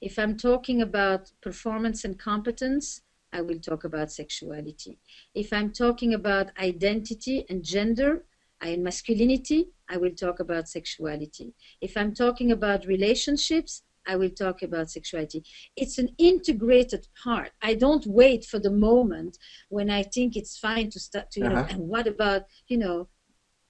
If I'm talking about performance and competence, I will talk about sexuality. If I'm talking about identity and gender and masculinity, I will talk about sexuality. If I'm talking about relationships, I will talk about sexuality. It's an integrated part. I don't wait for the moment when I think it's fine to start to, you know, and what about, you know,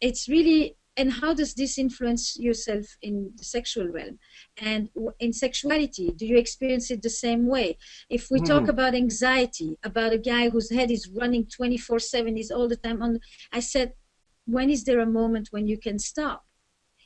it's really, and how does this influence yourself in the sexual realm? And in sexuality, do you experience it the same way? If we talk about anxiety, about a guy whose head is running 24/7, is all the time on, I said, when is there a moment when you can stop?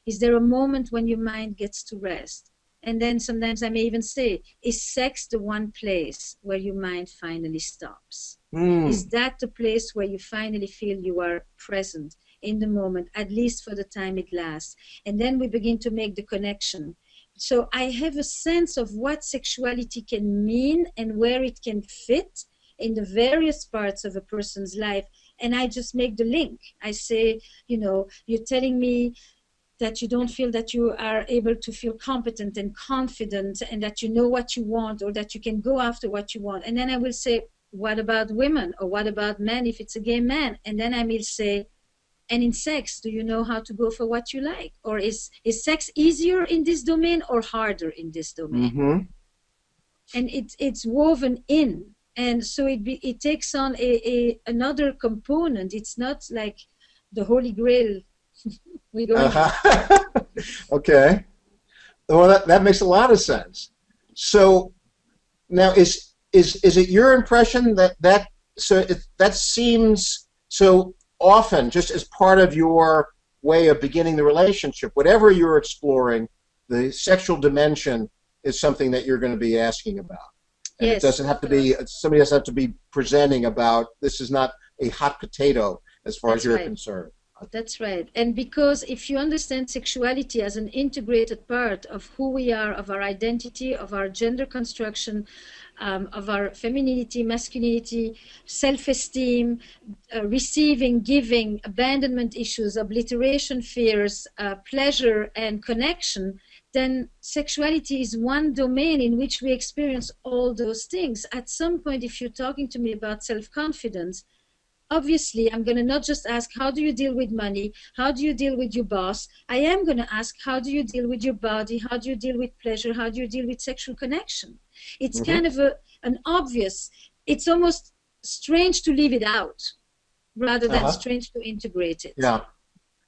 Is there a moment when your mind gets to rest? And then sometimes I may even say, is sex the one place where your mind finally stops? Is that the place where you finally feel you are present in the moment, at least for the time it lasts? And then we begin to make the connection. So I have a sense of what sexuality can mean and where it can fit in the various parts of a person's life. And I just make the link. I say, you know, you're telling me that you don't feel that you are able to feel competent and confident and that you know what you want or that you can go after what you want. And then I will say, what about women? Or what about men if it's a gay man? And then I will say, and in sex, do you know how to go for what you like? Or is sex easier in this domain or harder in this domain? And it's woven in. And so it takes on another component. It's not like the Holy Grail. Okay. Well, that makes a lot of sense. So now, is it your impression that seems so often, just as part of your way of beginning the relationship, whatever you're exploring, the sexual dimension is something that you're going to be asking about? And it doesn't have to be, somebody doesn't have to be presenting about, this is not a hot potato as far as you're concerned. That's right. And because if you understand sexuality as an integrated part of who we are, of our identity, of our gender construction, of our femininity, masculinity, self-esteem, receiving, giving, abandonment issues, obliteration fears, pleasure and connection, then sexuality is one domain in which we experience all those things. At some point, if you're talking to me about self-confidence, obviously, I'm going to not just ask, how do you deal with money? How do you deal with your boss? I am going to ask, how do you deal with your body? How do you deal with pleasure? How do you deal with sexual connection? It's kind of an obvious, it's almost strange to leave it out rather than strange to integrate it. Yeah.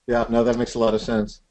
Yeah, no, that makes a lot of sense.